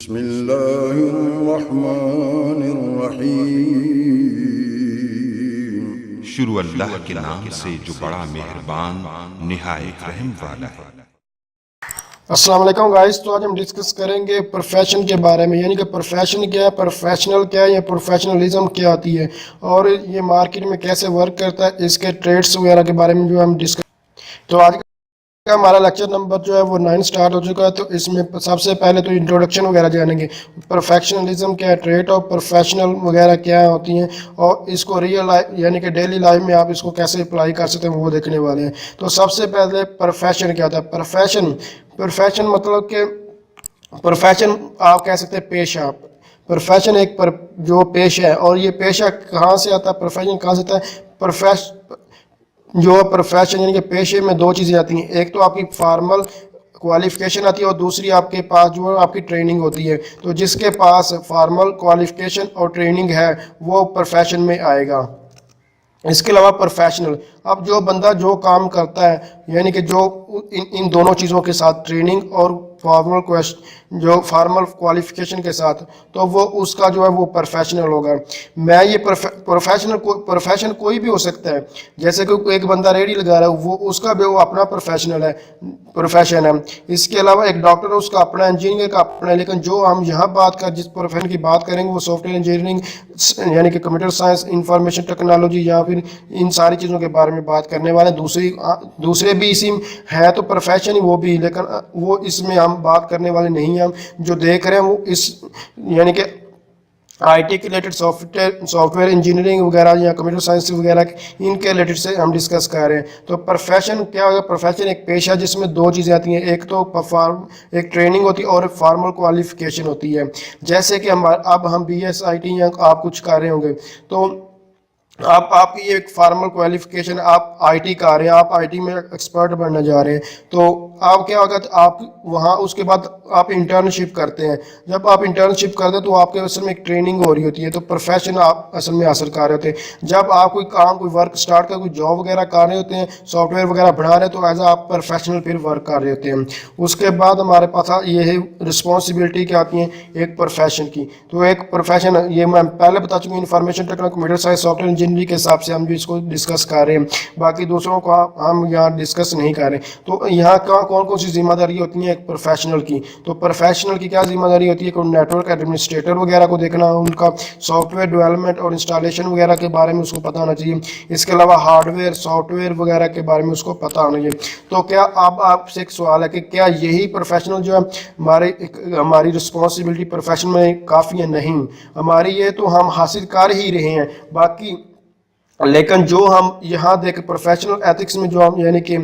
بسم اللہ الرحمن الرحیم۔ شروع اللہ کے نام سے جو بڑا مہربان نہایت رحم والا ہے۔ السلام علیکم گائز، تو آج ہم ڈسکس کریں گے پروفیشن کے بارے میں، یعنی کہ پروفیشن کیا ہے، پروفیشنل کیا ہے یا پروفیشنلزم کیا آتی ہے اور یہ مارکیٹ میں کیسے ورک کرتا ہے، اس کے ٹریڈس وغیرہ کے بارے میں جو ہم ڈسکس۔ تو آج کا ہمارا لیکچر نمبر جو ہے وہ 9 سٹارٹ ہو چکا ہے۔ تو اس میں سب سے پہلے تو انٹروڈکشن وغیرہ جانیں گے، پروفیشنلزم کیا ہے، ٹریٹ آف پروفیشنل وغیرہ کیا ہوتی ہیں اور اس کو ریئل لائف یعنی کہ ڈیلی لائف میں آپ اس کو کیسے اپلائی کر سکتے ہیں وہ دیکھنے والے ہیں۔ تو سب سے پہلے پروفیشن کیا ہوتا ہے؟ پروفیشن مطلب کہ پروفیشن آپ کہہ سکتے ہیں پیشہ۔ پروفیشن ایک جو پیشہ ہے، اور یہ پیشہ کہاں سے آتا ہے، پروفیشن کہاں سے آتا ہے؟ پروفیشن یعنی کہ پیشے میں دو چیزیں آتی ہیں، ایک تو آپ کی فارمل کوالیفیکیشن آتی ہے اور دوسری آپ کے پاس جو آپ کی ٹریننگ ہوتی ہے۔ تو جس کے پاس فارمل کوالیفیکیشن اور ٹریننگ ہے وہ پروفیشن میں آئے گا۔ اس کے علاوہ پروفیشنل، اب جو بندہ جو کام کرتا ہے یعنی کہ جو ان دونوں چیزوں کے ساتھ ٹریننگ اور فارمل کوالیفیکیشن کے ساتھ، تو وہ اس کا جو ہے وہ پروفیشنل ہوگا۔ میں یہ پروفیشن کوئی بھی ہو سکتا ہے، جیسے کہ ایک بندہ ریڈی لگا رہا ہے، وہ اس کا بھی وہ اپنا پروفیشن ہے۔ اس کے علاوہ ایک ڈاکٹر اس کا اپنا، انجینئر کا اپنا ہے، لیکن جو ہم یہاں جس پروفیشن کی بات کریں گے وہ سافٹ ویئر انجینئرنگ یعنی کہ کمپیوٹر سائنس، انفارمیشن ٹیکنالوجی یا پھر ان ساری چیزوں کے بارے میں بات کرنے والے ہیں۔ دوسرے بھی اسی ہے تو پروفیشن ہی وہ بھی، لیکن وہ اس میں ہم بات کرنے والے نہیں ہیں۔ ہم جو دیکھ رہے ہیں وہ اس یعنی کہ آئی ٹی کے ریلیٹڈ سافٹ ویئر انجینئرنگ وغیرہ یا کمپیوٹر سائنس وغیرہ ان کے ریلیٹڈ سے ہم ڈسکس کر رہے ہیں۔ تو پروفیشن کیا ہوگا؟ پروفیشن ایک پیشہ جس میں دو چیزیں آتی ہیں، ایک تو ایک ٹریننگ ہوتی ہے اور ایک فارمل کوالیفیکیشن ہوتی ہے۔ جیسے کہ اب ہم بی ایس آئی ٹی یا آپ کچھ کر رہے ہوں گے، تو آپ کی ایک فارمل کوالیفیکیشن، آپ آئی ٹی کا رہے ہیں، آپ آئی ٹی میں ایکسپرٹ بننا جا رہے ہیں، تو آپ کیا ہوگا؟ آپ وہاں اس کے بعد آپ انٹرنشپ کرتے ہیں۔ جب آپ انٹرنشپ کرتے ہیں تو آپ کے اصل میں ایک ٹریننگ ہو رہی ہوتی ہے، تو پروفیشن آپ اصل میں حاصل کر رہے ہوتے ہیں۔ جب آپ کوئی کام، کوئی ورک سٹارٹ کر کوئی جاب وغیرہ کر رہے ہوتے ہیں، سافٹ ویئر وغیرہ بنا رہے ہیں، تو ایز آپ پروفیشنل پھر ورک کر رہے ہوتے ہیں۔ اس کے بعد ہمارے پاس یہ ہے رسپانسبلٹی کیا آتی ہیں ایک پروفیشن کی۔ تو ایک پروفیشن، یہ میں پہلے بتا چکا ہوں، information technology, computer science, soft ware engineering کے حساب سے ہم بھی اس کو ڈسکس کر رہے ہیں، باقی دوسروں کو ہم یہاں ڈسکس نہیں کر رہے۔ تو یہاں کون کون سی ذمہ داری ہوتی ہیں ایک پروفیشنل کی؟ تو پروفیشنل کی کیا ذمہ داری ہوتی ہے؟ کہ نیٹ ورک ایڈمنسٹریٹر وغیرہ کو دیکھنا، ان کا سافٹ ویئر ڈیولپمنٹ اور انسٹالیشن وغیرہ کے بارے میں اس کو پتہ ہونا چاہیے۔ اس کے علاوہ ہارڈ ویئر، سافٹ ویئر وغیرہ کے بارے میں اس کو پتہ ہونا چاہیے۔ تو کیا آپ سے ایک سوال ہے کہ کیا یہی پروفیشنل جو ہے ہماری رسپانسبلٹی پروفیشن میں کافی ہے؟ نہیں، ہماری یہ تو ہم حاصل کر ہی رہے ہیں باقی، لیکن جو ہم یہاں دیکھ پروفیشنل ایتھکس میں جو ہم یعنی کہ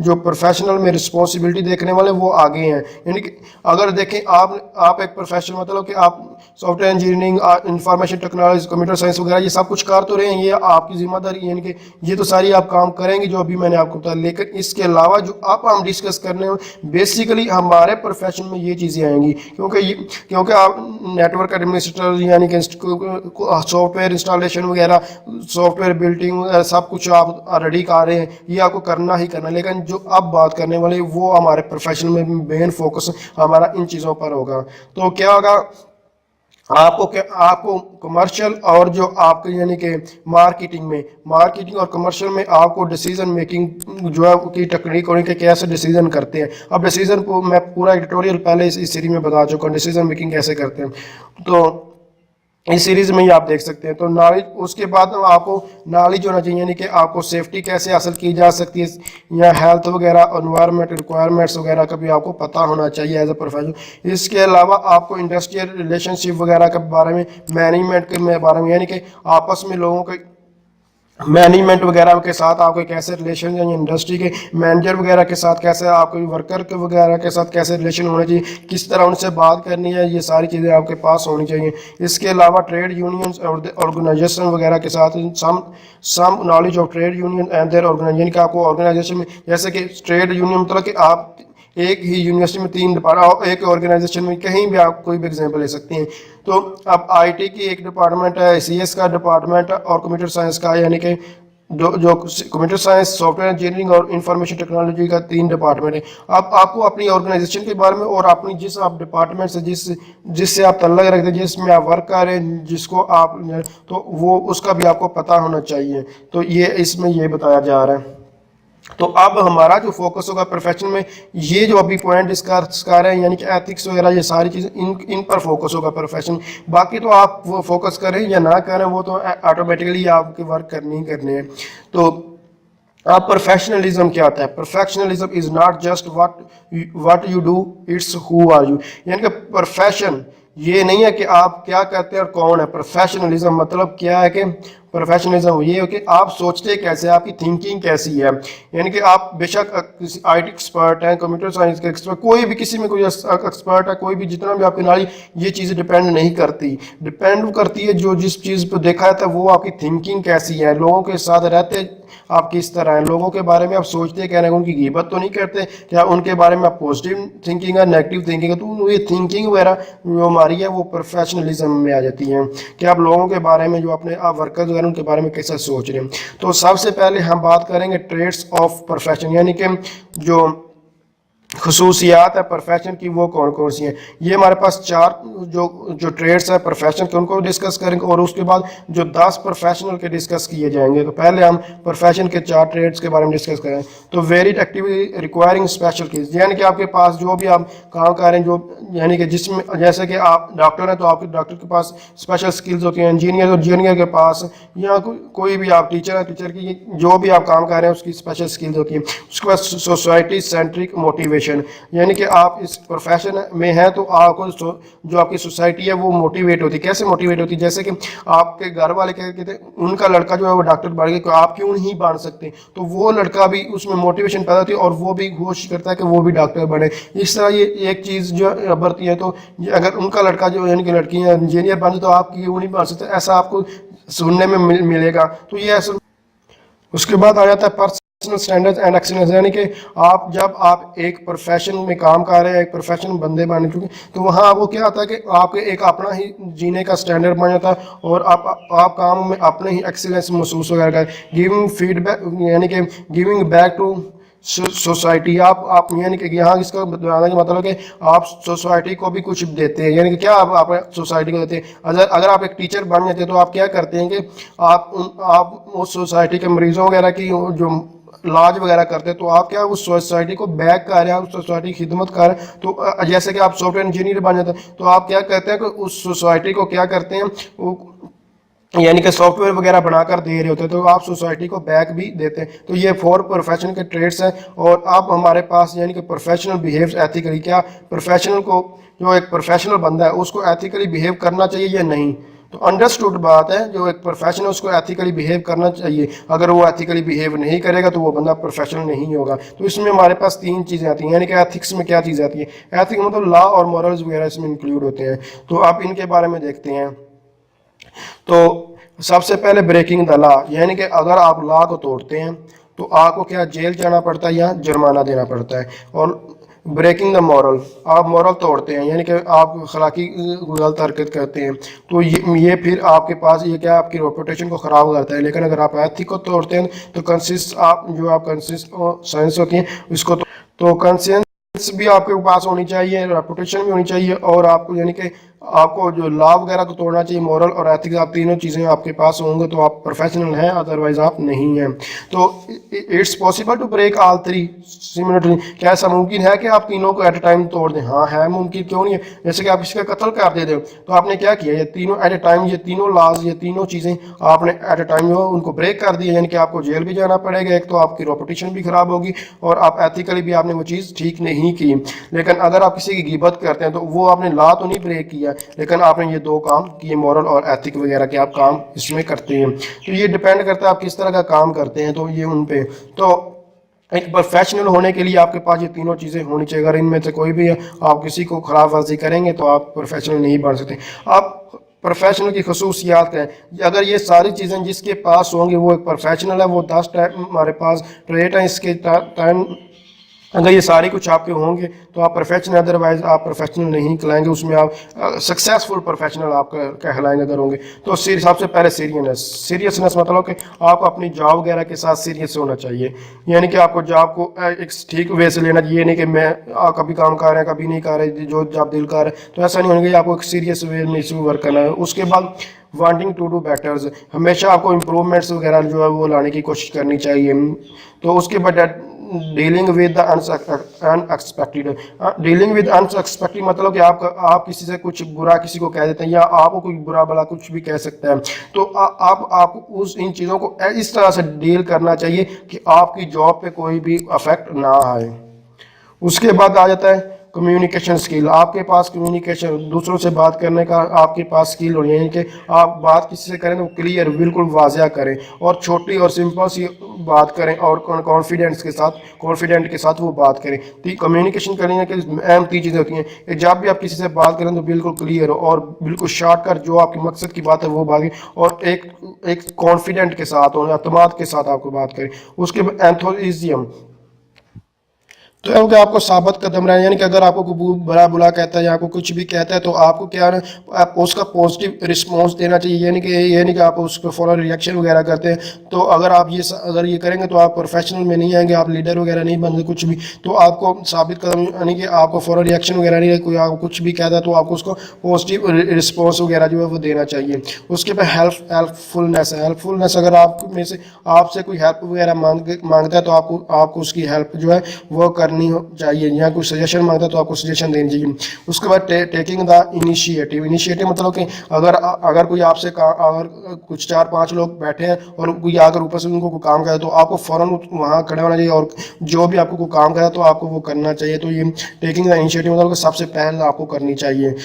جو پروفیشنل میں رسپانسبلٹی دیکھنے والے وہ آگے ہیں۔ یعنی کہ اگر دیکھیں آپ ایک پروفیشنل مطلب کہ آپ soft ware engineering, information technology, computer science وغیرہ یہ سب کچھ کر تو رہے ہیں، یہ آپ کی ذمہ داری، یعنی کہ یہ تو ساری آپ کام کریں گے جو ابھی میں نے آپ کو بتایا۔ لیکن اس کے علاوہ جو ہم ڈسکس کرنے ہیں بیسیکلی ہمارے پروفیشن میں یہ چیزیں آئیں گی، کیونکہ آپ نیٹ ورک ایڈمنسٹریٹر یعنی کہ سافٹ ویئر انسٹالیشن وغیرہ، سافٹ ویئر بلڈنگ سب کچھ آپ ریڈی کر رہے ہیں، یہ آپ کو کرنا ہی کرنا۔ لیکن جو اب بات کرنے والے وہ ہمارے پروفیشن میں مین فوکس ہمارا ان چیزوں پر ہوگا۔ تو کیا ہوگا؟ آپ کو کمرشل اور جو آپ کے یعنی کہ مارکیٹنگ اور کمرشل میں آپ کو ڈیسیژن میکنگ جو ہے کی ٹیکنیک ہونے کے کیسے ڈیسیژن کرتے ہیں۔ اب ڈیسیژن کو میں پورا ایڈیٹوریل پہلے اس سیریز میں بتا چکا ہوں، ڈیسیژن میکنگ کیسے کرتے ہیں، تو اس سیریز میں ہی آپ دیکھ سکتے ہیں۔ تو نالج، اس کے بعد آپ کو نالج ہونا چاہیے، یعنی کہ آپ کو سیفٹی کیسے حاصل کی جا سکتی ہے یا ہیلتھ وغیرہ، انوائرمنٹ ریکوائرمنٹس وغیرہ کا بھی آپ کو پتہ ہونا چاہیے ایز اے پروفیشنل۔ اس کے علاوہ آپ کو انڈسٹریل ریلیشن شپ وغیرہ کے بارے میں، مینجمنٹ کے بارے میں، یعنی کہ آپس میں لوگوں کے مینجمنٹ وغیرہ کے ساتھ آپ کو کیسے ریلیشن، یعنی انڈسٹری کے مینیجر وغیرہ کے ساتھ کیسے، آپ کو ورکر کے وغیرہ کے ساتھ کیسے ریلیشن ہونا چاہیے، کس طرح ان سے بات کرنی ہے، یہ ساری چیزیں آپ کے پاس ہونی چاہیے۔ اس کے علاوہ ٹریڈ یونینز اور آرگنائزیشن وغیرہ کے ساتھ some knowledge of trade union and their organisation, یعنی کہ آپ کو آرگنائزیشن میں، جیسے کہ ٹریڈ یونین مطلب کہ آپ ایک ہی یونیورسٹی میں 3 ڈپارٹمنٹ، ایک آرگنائزیشن میں کہیں بھی آپ کوئی بھی ایگزامپل لے سکتے ہیں۔ تو اب آئی ٹی کی ایک ڈپارٹمنٹ ہے، سی ایس کا ڈپارٹمنٹ اور کمپیوٹر سائنس کا، یعنی کہ जो कंप्यूटर साइंस, सॉफ्टवेयर इंजीनियरिंग और इंफॉर्मेशन टेक्नोलॉजी का 3 डिपार्टमेंट है। अब आपको अपनी ऑर्गेनाइजेशन के बारे में और अपनी जिस आप डिपार्टमेंट से जिससे आप तल्लक रखते हैं, जिसमें आप वर्क कर रहे हैं, जिसको आप, तो वो उसका भी आपको पता होना चाहिए। तो ये इसमें ये बताया जा रहा है। तो अब हमारा जो फोकस होगा प्रोफेशन में, ये जो अभी पॉइंट डिस्कस कर रहे हैं यानी कि एथिक्स वगैरह, ये सारी चीज़ें इन पर फोकस होगा प्रोफेशन। बाकी तो आप वो फोकस करें या ना करें, वो तो ऑटोमेटिकली आपके वर्क करने ही करने हैं। तो अब प्रोफेशनलिज्म क्या होता है? Professionalism is not just what you do, it's who are you. यानी कि प्रोफेशन ये नहीं है कि आप क्या करते हैं और कौन है। प्रोफेशनलिज्म मतलब क्या है कि प्रोफेशनलिज्म ये है कि आप सोचते कैसे, आपकी थिंकिंग कैसी है। यानी कि आप बेशक किसी IT एक्सपर्ट हैं, कंप्यूटर साइंस के एक्सपर्ट, कोई भी किसी में कोई एक्सपर्ट है, कोई भी जितना भी आपकी नॉलेज, ये चीज़ें डिपेंड नहीं करती। डिपेंड करती है जो जिस चीज़ पर देखा है वो आपकी थिंकिंग कैसी है, लोगों के साथ रहते आप किस तरह हैं, लोगों के बारे में आप सोचते क्या, उनकी गिबत तो नहीं करते क्या, उनके बारे में आप पॉजिटिव थिंकिंग है, नेगेटिव थिंकिंग है। तो ये थिंकिंग वगैरह जो हमारी है वो प्रोफेशनलिज्म में आ जाती है कि आप लोगों के बारे में, जो अपने आप वर्कर्स वगैरह उनके बारे में कैसा सोच रहे हैं। तो सबसे पहले हम बात करेंगे ट्रेड्स ऑफ प्रोफेशन, यानी कि जो खसूसियात है प्रोफेशन की वो कौन कौन सी हैं। ये हमारे पास 4 जो ट्रेड्स है प्रोफेशन के उनको डिस्कस करेंगे और उसके बाद जो 10 प्रोफेशनल के डिस्कस किए जाएंगे। तो पहले हम प्रोफेशन के 4 ट्रेड्स के बारे में डिस्कस करें। तो varied activity requiring special skills, यानी कि आपके पास जो भी आप काम कर रहे हैं, जो यानी कि जिसमें जैसे कि आप डॉक्टर हैं तो आपके डॉक्टर के पास स्पेशल स्किल्स होती हैं, इंजीनियर के पास, या कोई भी आप टीचर हैं, टीचर की जो भी आप काम कर रहे हैं उसकी स्पेशल स्किल्स होती हैं। उसके बाद सोसाइटी सेंट्रिक मोटिवेशन, यानी कि आप इस प्रोफेशन में हैं तो आपको जो आपकी सोसाइटी है वो मोटिवेट होती है। कैसे मोटिवेट होती है? जैसे कि आपके घर वाले कहते हैं उनका लड़का जो है वो डॉक्टर बन गया, आप क्यों नहीं बन सकते, तो वो लड़का भी उसमें मोटिवेशन पैदा होती है और वो भी कोशिश करता है कि वो भी डॉक्टर बने। इस तरह ये एक चीज़ जो बढ़ती है। तो अगर उनका लड़का जो यानी कि लड़की है इंजीनियर बने तो आप क्यों नहीं बन सकते, ऐसा आपको सुनने में मिलेगा। तो ये ऐसा। उसके बाद आ जाता है पर्सनल स्टैंडर्ड्स एंड एक्सीलेंस, यानी कि आप जब आप एक प्रोफेशन में काम कर रहे हैं, एक प्रोफेशनल बंदे बन चुके, तो वहाँ आपको क्या आता है कि आपके एक अपना ही जीने का स्टैंडर्ड बन जाता है और आप काम में अपने ही एक्सीलेंस महसूस वगैरह करें। गिविंग फीडबैक, यानी कि गिविंग बैक टू सोसाइटी, आप यानी कि यहाँ इसका बताने का मतलब है कि आप सोसाइटी को भी कुछ देते हैं। यानी कि क्या आप सोसाइटी को देते हैं। अगर आप एक टीचर बन जाते हैं तो आप क्या करते हैं कि आप उस सोसाइटी के मरीजों वगैरह की जो इलाज वगैरह करते हैं, तो आप क्या उस सोसाइटी को बैक कर रहे हैं, उस सोसाइटी की खिदमत कर रहे हैं। तो जैसे कि आप सॉफ्टवेयर इंजीनियर बन जाते हैं तो आप क्या करते हैं कि उस सोसाइटी को क्या करते हैं, वो यानी कि सॉफ्टवेयर वगैरह बनाकर दे रहे होते हैं, तो आप सोसाइटी को बैक भी देते हैं। तो ये 4 प्रोफेशन के ट्रेड्स हैं। और अब हमारे पास यानी कि प्रोफेशनल बिहेव्स एथिकली, क्या प्रोफेशनल को, जो एक प्रोफेशनल बंदा है उसको एथिकली बिहेव करना चाहिए या नहीं। तो अंडरस्टूड बात है, जो एक प्रोफेशनल है उसको एथिकली बिहेव करना चाहिए। अगर वो एथिकली बिहेव नहीं करेगा तो वो बंदा प्रोफेशनल नहीं होगा। तो इसमें हमारे पास 3 चीज़ें आती हैं, यानी कि एथिक्स में क्या चीज़ आती है। एथिक्स मतलब लॉ और मॉरल्स वगैरह इसमें इंक्लूड होते हैं। तो आप इनके बारे में देखते हैं। तो सबसे पहले ब्रेकिंग द लॉ, यानी कि अगर आप लॉ को तोड़ते हैं तो आपको क्या जेल जाना पड़ता है या जुर्माना देना पड़ता है। और ब्रेकिंग द मॉरल, आप मॉरल तोड़ते हैं यानी कि आप अखलाकी गलत हरकत करते हैं, तो ये फिर आपके पास ये क्या आपकी रेपुटेशन को ख़राब करता है। लेकिन अगर आप एथिक को तोड़ते हैं तो कंसिस्टेंस होती है इसको, तो कंसिस्टेंस भी आपके पास होनी चाहिए, रेपुटेशन भी होनी चाहिए, और आपको यानी कि आपको जो लॉ वगैरह को तोड़ना चाहिए, मोरल और एथिक्स, आप तीनों चीज़ें आपके पास होंगे तो आप प्रोफेशनल हैं, अदरवाइज आप नहीं हैं। तो it's possible to break all 3 similarly, क्या ऐसा मुमकिन है कि आप तीनों को एट ए टाइम तोड़ दें? हाँ है मुमकिन, क्यों नहीं है। जैसे कि आप किसी का कत्ल कर देते हो तो आपने क्या किया, ये तीनों एट ए टाइम, ये तीनों लॉज, ये तीनों चीज़ें आपने एट ए टाइम जो उनको ब्रेक कर दिया, यानी कि आपको जेल भी जाना पड़ेगा, एक तो आपकी रेपुटेशन भी ख़राब होगी और आप एथिकली भी आपने वो चीज़ ठीक नहीं की। लेकिन अगर आप किसी की गिबत करते हैं तो वो आपने लॉ तो नहीं ब्रेक किया, लेकिन आपने ये 2 काम किए, मॉरल और एथिक वगैरह के आप काम इसमें करते हैं। तो ये डिपेंड करता है आप किस तरह का काम करते हैं, तो ये उन पे। तो एक प्रोफेशनल होने के लिए आपके पास ये तीनों चीज़ें होनी चाहिए। अगर इनमें से कोई भी आप किसी को खराब वर्जी करेंगे तो आप प्रोफेशनल नहीं बन सकते। आप प्रोफेशनल की खसूसियात हैं, अगर ये सारी चीज़ें जिसके पास होंगी वो एक प्रोफेशनल है। वो 10 हमारे पास ट्रेड हैं, इसके टाइम अगर ये सारे कुछ आपके होंगे तो आप प्रोफेशनल, अदरवाइज आप प्रोफेशनल नहीं कहलाएंगे, उसमें आप सक्सेसफुल प्रोफेशनल आप कहलाएंगे अगर होंगे तो। सबसे पहले सीरियसनेस मतलब कि आपको अपनी जॉब वगैरह के साथ सीरियस होना चाहिए, यानी कि आपको जॉब को एक ठीक वे से लेना चाहिए, नहीं कि मैं कभी काम कर रहे हैं कभी नहीं कर रहे, जो जॉब दिल कर रहा है, तो ऐसा नहीं होना चाहिए, आपको एक सीरियस वे में इस वर्क करना है। उसके बाद वांटिंग टू डू बेटर्स, हमेशा आपको इम्प्रूवमेंट्स वगैरह जो है वो लाने की कोशिश करनी चाहिए। तो उसके बाद dealing with unexpected, dealing with unexpected मतलब कि आप किसी से कुछ बुरा किसी को कह देते हैं या आपको कोई बुरा भला कुछ भी कह सकता है, तो आप उस इन चीज़ों को इस तरह से डील करना चाहिए कि आपकी जॉब पे कोई भी अफेक्ट ना आए। उसके बाद आ जाता है कम्युनिकेशन स्किल, आपके पास कम्युनिकेशन दूसरों से बात करने का आपके पास स्किल होनी है, कि आप बात किसी से करें तो क्लियर बिल्कुल वाज़िया करें और छोटी और सिंपल सी बात करें और कॉन्फिडेंट के साथ वो बात करें। तो कम्युनिकेशन करने की अहम 3 चीज़ें होती हैं, जब भी आप किसी से बात करें तो बिल्कुल क्लियर हो और बिल्कुल शॉर्टकट जो आपके मकसद की बात है वो भागे, और एक कॉन्फिडेंट के साथ और अतमाद के साथ आपको बात करें। उसके बाद एंथुसियाज्म, तो क्योंकि आपको साबित कदम रहना, यानी कि अगर आपको कोई बुरा बुला कहता है या आपको कुछ भी कहता है तो आपको क्या है, आप उसका पॉजिटिव रिस्पॉन्स देना चाहिए, यानी कि आप उसको फौरन रिएक्शन वगैरह करते हैं। तो अगर ये करेंगे तो आप प्रोफेशनल में नहीं आएंगे, आप लीडर वगैरह नहीं बनते कुछ भी, तो आपको साबित कदम यानी कि आपको फौरन रिएक्शन वगैरह नहीं है, कोई आपको कुछ भी कहता है तो आपको उसको पॉजिटिव रिस्पॉन्स वगैरह जो है वो देना चाहिए। उसके बाद हेल्पफुलनेस, अगर आप में से आपसे कोई हेल्प वगैरह मांगता है तो आपको उसकी हेल्प जो है वो करनी चाहिए, या कोई सजेशन मांगता है तो आपको सजेशन देनी चाहिए। उसके बाद टेकिंग द इनिशिएटिव मतलब कि अगर कोई आपसे अगर कुछ 4-5 लोग बैठे हैं और कोई आकर ऊपर से उनको कोई काम करे तो आपको फौरन वहाँ खड़े होना चाहिए, और जो भी आपको कोई काम करे तो आपको वो करना चाहिए। तो ये टेकिंग द इनिशिएटिव मतलब सबसे पहले आपको करनी चाहिए।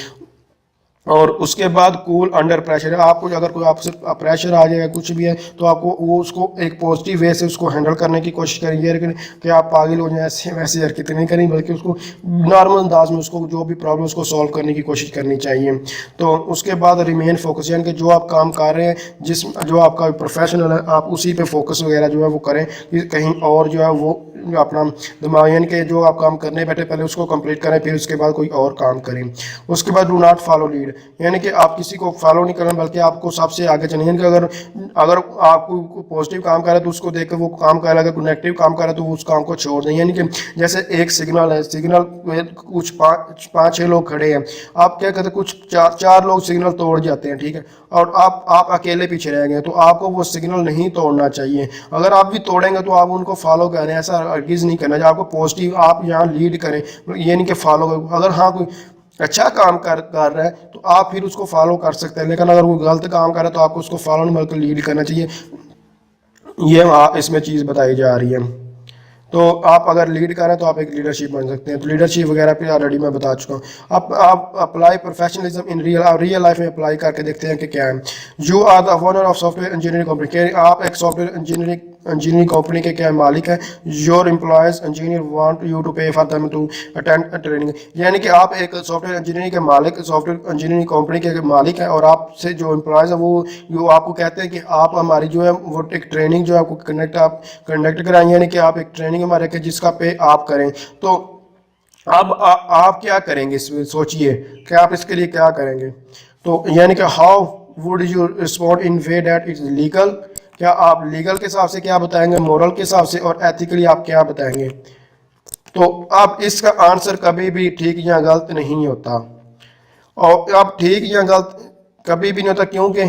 और उसके बाद कूल अंडर प्रेशर, आपको अगर कोई आपसे प्रेशर आ जाएगा कुछ भी है तो आपको वो उसको एक पॉजिटिव वे से उसको हैंडल करने की कोशिश करिए, कि आप पागल हो जाए ऐसे वैसे हरकतें नहीं करें, बल्कि उसको नॉर्मल अंदाज में उसको जो भी प्रॉब्लम उसको सॉल्व करने की कोशिश करनी चाहिए। तो उसके बाद रिमेन फोकस, यानी कि जो आप काम कर रहे हैं जो आपका प्रोफेशनल है आप उसी पे फोकस वगैरह जो है वो करें, कहीं और जो है वो अपना दिमाग, यानी कि जो आप काम करने बैठे पहले उसको कंप्लीट करें, फिर उसके बाद कोई और काम करें। उसके बाद डू नॉट फॉलो लीड, यानी कि आप किसी को फॉलो नहीं करना बल्कि आपको सबसे आगे चलना, यानी कि अगर आप कोई पॉजिटिव काम कर रहे हैं तो उसको देख कर वो काम कर रहा है, अगर कोई नेगेटिव काम कर रहा है तो उस काम को छोड़ दें। यानी कि जैसे एक सिग्नल है, सिग्नल में कुछ 5-6 लोग खड़े हैं, आप क्या कहते हैं कुछ 4 लोग सिग्नल तोड़ जाते हैं, ठीक है, और आप अकेले पीछे रह गए, तो आपको वो सिग्नल नहीं तोड़ना चाहिए। अगर आप भी तोड़ेंगे तो आप उनको फॉलो करें, ऐसा हरगिज़ नहीं करना चाहिए। आपको पॉजिटिव आप यहाँ लीड करें, ये नहीं कि फॉलो करें। अगर हाँ कोई अच्छा काम कर रहा है तो आप फिर उसको फॉलो कर सकते हैं, लेकिन अगर वो गलत काम कर रहा है तो आपको उसको फॉलो नहीं बल्कि लीड करना चाहिए। ये इसमें चीज़ बताई जा रही है। तो आप अगर लीड कर रहे हैं तो आप एक लीडरशिप बन सकते हैं। तो लीडरशिप वगैरह पे ऑलरेडी मैं बता चुका हूँ। आप apply professionalism in real life में अप्लाई करके देखते हैं कि क्या है। You are the owner of software engineering company, आप एक सॉफ्टवेयर इंजीनियरिंग कंपनी के क्या मालिक है। Your employees engineer want you to pay for them to attend training, यानी कि आप एक सॉफ्टवेयर इंजीनियरिंग के मालिक, सॉफ्टवेयर इंजीनियरिंग कंपनी के मालिक हैं, और आपसे जो एम्प्लॉयज़ है वो आपको कहते हैं कि आप हमारी जो है वो एक ट्रेनिंग जो है आपको कंडक्ट कराएं, यानी कि आप एक ट्रेनिंग हमारे रखें जिसका पे आप करें। तो अब आप क्या करेंगे, इसमें सोचिए कि आप इसके लिए क्या करेंगे। तो यानी कि how would you respond in way that is legal, क्या आप लीगल के हिसाब से क्या बताएंगे, मोरल के हिसाब से, और एथिकली आप क्या बताएंगे। तो अब इसका आंसर कभी भी ठीक या गलत नहीं होता, और अब ठीक या गलत कभी भी नहीं होता, क्योंकि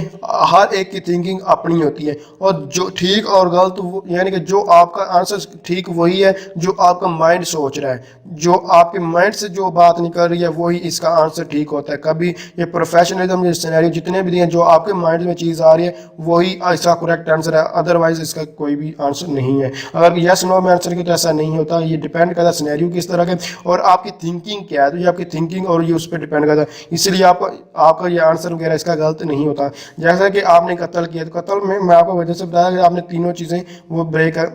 हर एक की थिंकिंग अपनी होती है, और जो ठीक और गलत यानी कि जो आपका आंसर ठीक वही है जो आपका माइंड सोच रहा है, जो आपके माइंड से जो बात निकल रही है वही इसका आंसर ठीक होता है। कभी ये प्रोफेशनलिज्म ये सिनेरियो जितने भी दिए जो आपके माइंड में चीज़ आ रही है वही इसका करेक्ट आंसर है, अदरवाइज इसका कोई भी आंसर नहीं है। अगर यस नो में आंसर की तो ऐसा नहीं होता, ये डिपेंड करता है सिनेरियो किस तरह के और आपकी थिंकिंग क्या है, तो ये आपकी थिंकिंग और ये उस पर डिपेंड करता है। इसलिए आपका ये आंसर वगैरह इसका गलत नहीं होता। जैसा कि आपने कत्ल किया, तो कत्ल में मैं आपको वजह से बताया कि आपने तीनों चीज़ें वो ब्रेक है।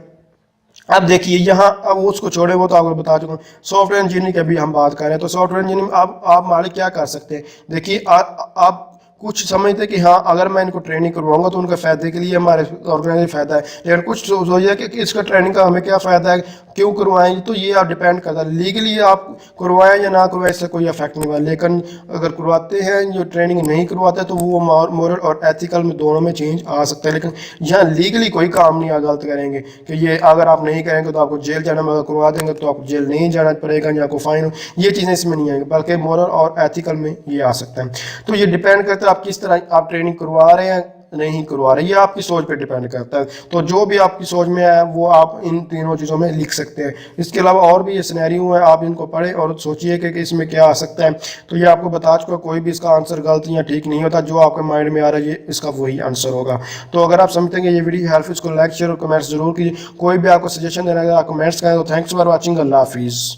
अब देखिए यहाँ, अब उसको छोड़े वो तो आपको बता चुका हूँ। सॉफ्टवेयर इंजीनियरिंग की अभी हम बात कर रहे हैं, तो सॉफ्टवेयर इंजीनियरिंग आप मालिक क्या कर सकते हैं। देखिए आप कुछ समझते हैं कि हाँ अगर मैं इनको ट्रेनिंग करवाऊंगा तो उनके फ़ायदे के लिए हमारे ऑर्गेनाइजेशन फ़ायदा है, लेकिन कुछ सोचिए कि इसका ट्रेनिंग का हमें क्या फ़ायदा है, क्यों करवाएं, तो ये आप डिपेंड करता है लीगली आप करवाएं या ना करवाएं, इससे कोई इफेक्ट नहीं हुआ। लेकिन अगर करवाते हैं, जो ट्रेनिंग नहीं करवाते, तो वो मॉरल और एथिकल में दोनों में चेंज आ सकता है। लेकिन यहाँ लीगली कोई काम नहीं गलत करेंगे कि ये अगर आप नहीं करेंगे तो आपको जेल जाना, मगर करवा देंगे तो आपको जेल नहीं जाना पड़ेगा या आपको फाइन हो, ये चीज़ें इसमें नहीं आएंगी, बल्कि मॉरल और एथिकल में ये आ सकता है। तो ये डिपेंड करता है आप किस तरह आप ट्रेनिंग करवा रहे हैं, नहीं करवा रहे, ये आपकी सोच पे डिपेंड करता है। तो जो भी आपकी सोच में है वो आप इन तीनों चीज़ों में लिख सकते हैं। इसके अलावा और भी ये सिनेरियो है, आप इनको पढ़ें और सोचिए कि इसमें क्या आ सकता है। तो ये आपको बता चुका, कोई भी इसका आंसर गलत या ठीक नहीं होता, जो आपके माइंड में आ रहा है ये इसका वही आंसर होगा। तो अगर आप समझते हैं कि ये वीडियो हेल्प, इसको लाइक शेयर और कमेंट्स जरूर कीजिए। कोई भी आपको सजेशन देना है, आप कमेंट्स करें। तो थैंक्स फॉर वॉचिंग, अल्लाह हाफिज़।